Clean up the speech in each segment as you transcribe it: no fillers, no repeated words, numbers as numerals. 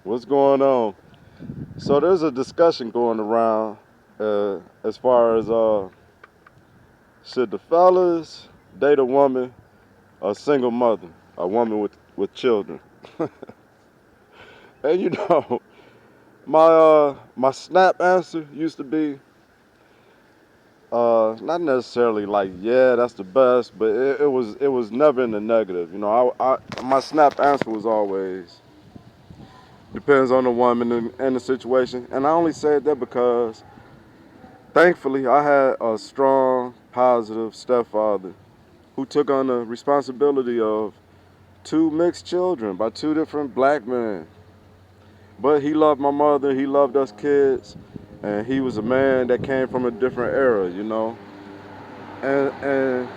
What's going on? So there's a discussion going around as far as should the fellas date a woman, a single mother, a woman with children? And my snap answer used to be not necessarily like yeah that's the best, but it was never in the negative. My snap answer was always depends on the woman and the situation, and I only said that because thankfully, I had a strong, positive stepfather who took on the responsibility of two mixed children by two different black men. But he loved my mother, he loved us kids, and he was a man that came from a different era. And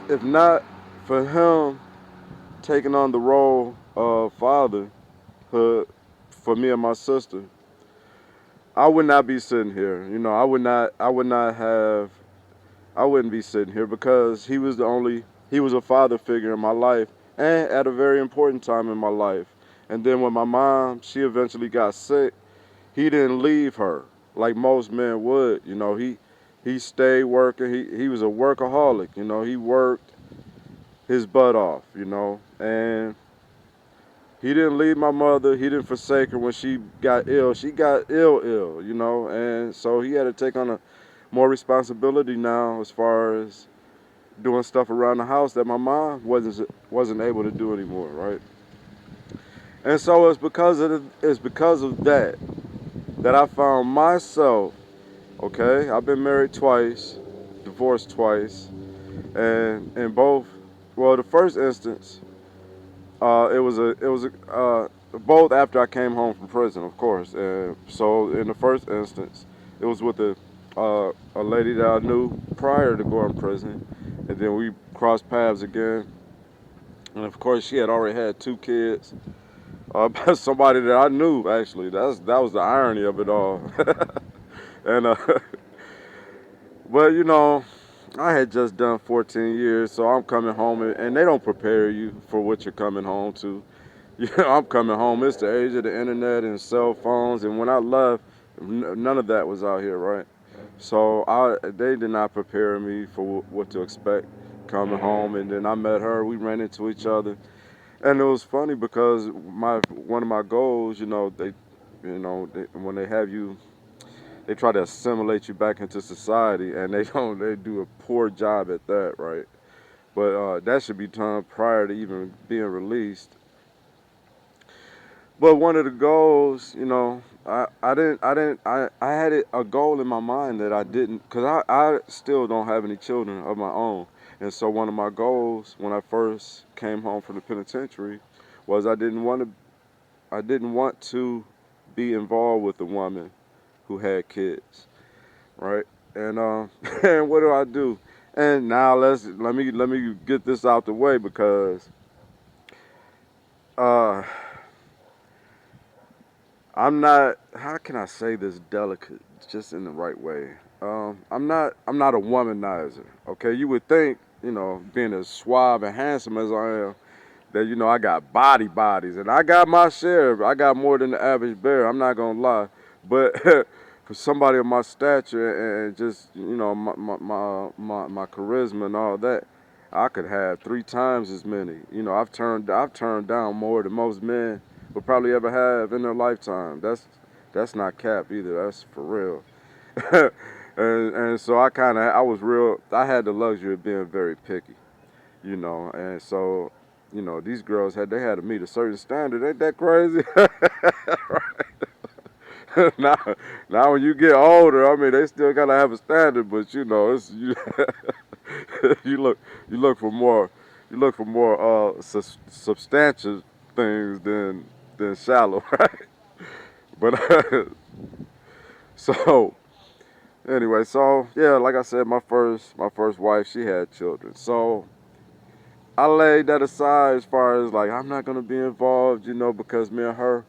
if not for him taking on the role of fatherhood for me and my sister, I would not be sitting here. I wouldn't be sitting here because he was a father figure in my life and at a very important time in my life. And then when my mom, she eventually got sick, he didn't leave her like most men would. He stayed working. He was a workaholic. He worked his butt off. And he didn't leave my mother. He didn't forsake her when she got ill. She got ill. And so he had to take on a more responsibility now as far as doing stuff around the house that my mom wasn't able to do anymore, right? And so it's because of that I found myself. Okay, I've been married twice, divorced twice, and in both, well, the first instance, both after I came home from prison, of course. And so in the first instance, it was with a lady that I knew prior to going to prison, and then we crossed paths again. And of course, she had already had two kids. By somebody that I knew, actually. That was the irony of it all. and but I had just done 14 years, so I'm coming home, and they don't prepare you for what you're coming home to. I'm coming home. It's the age of the internet and cell phones, and when I left, none of that was out here, right? So they did not prepare me for what to expect coming home, and then I met her. We ran into each other, and it was funny because my one of my goals, when they have you, they try to assimilate you back into society, and they do a poor job at that, right? But that should be done prior to even being released. But one of the goals, I had a goal in my mind that I didn't, because I still don't have any children of my own. And so one of my goals when I first came home from the penitentiary was I didn't want to be involved with a woman who had kids, right? And and what do I do? And now let me get this out the way because uh, I'm not. How can I say this delicate, just in the right way? I'm not a womanizer. Okay, you would think, being as suave and handsome as I am, that I got bodies, and I got my share. I got more than the average bear. I'm not gonna lie, but for somebody of my stature and just my charisma and all that, I could have three times as many. I've turned down more than most men would probably ever have in their lifetime. That's not cap either. That's for real. And so I was real. I had the luxury of being very picky, and so these girls had to meet a certain standard. Ain't that crazy? now, now when you get older, I mean, they still gotta have a standard, but it's you look you look for more substantial things than shallow, right? But so anyway, so yeah, like I said, my first wife, she had children, so I laid that aside as far as like I'm not gonna be involved, because me and her,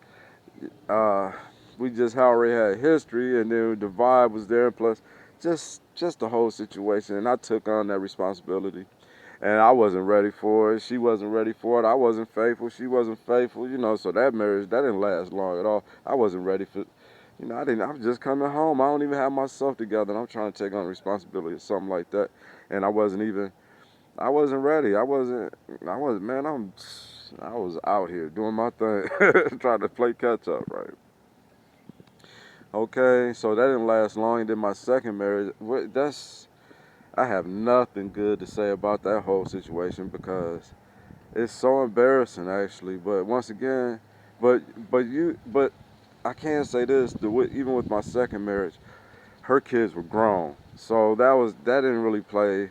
uh, we just already had history, and then the vibe was there, plus just the whole situation, and I took on that responsibility. And I wasn't ready for it. She wasn't ready for it. I wasn't faithful. She wasn't faithful. So that marriage, that didn't last long at all. I wasn't ready for, I was just coming home. I don't even have myself together, and I'm trying to take on responsibility or something like that. And I wasn't ready. Man, I was out here doing my thing, trying to play catch up, right? Okay, so that didn't last long. And then my second marriage, I have nothing good to say about that whole situation because it's so embarrassing, actually. But once again, but but I can say this: even with my second marriage, her kids were grown, so that didn't really play.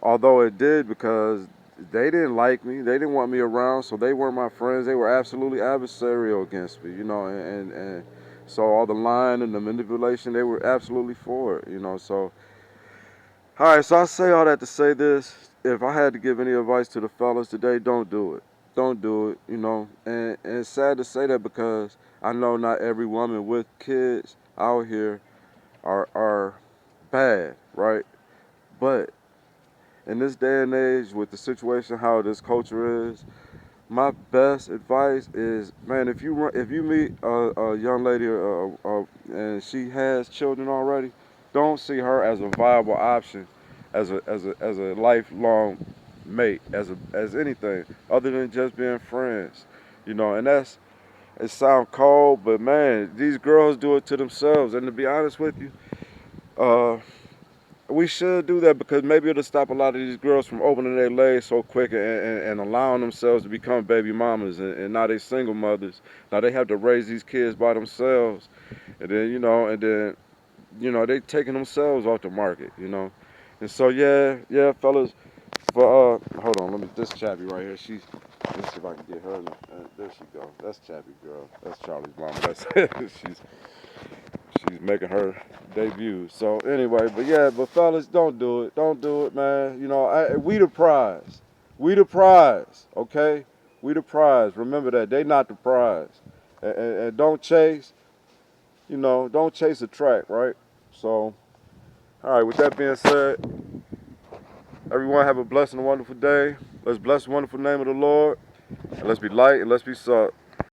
Although it did because they didn't like me, they didn't want me around, so they weren't my friends. They were absolutely adversarial against me, and so all the lying and the manipulation, they were absolutely for it. So all right, so I say all that to say this. If I had to give any advice to the fellas today, don't do it. Don't do it. And it's sad to say that because I know not every woman with kids out here are bad, right? But in this day and age, with the situation how this culture is, my best advice is, man, if you meet a young lady and she has children already, don't see her as a viable option, as a lifelong mate, as anything other than just being friends, And it sounds cold, but man, these girls do it to themselves. And to be honest with you, uh, we should do that because maybe it'll stop a lot of these girls from opening their legs so quick and allowing themselves to become baby mamas and now they single mothers. Now they have to raise these kids by themselves, and then they taking themselves off the market. And so yeah, fellas. For hold on, this Chappie right here. Let's see if I can get her. There she go. That's Chappie girl. That's Charlie's mama. She's making her debut. So anyway, but fellas, don't do it. Don't do it, man. We the prize. We the prize. Okay, we the prize. Remember that they not the prize. And don't chase. Don't chase a track, right? So, all right. With that being said, everyone have a blessed and wonderful day. Let's bless the wonderful name of the Lord. And let's be light and let's be salt.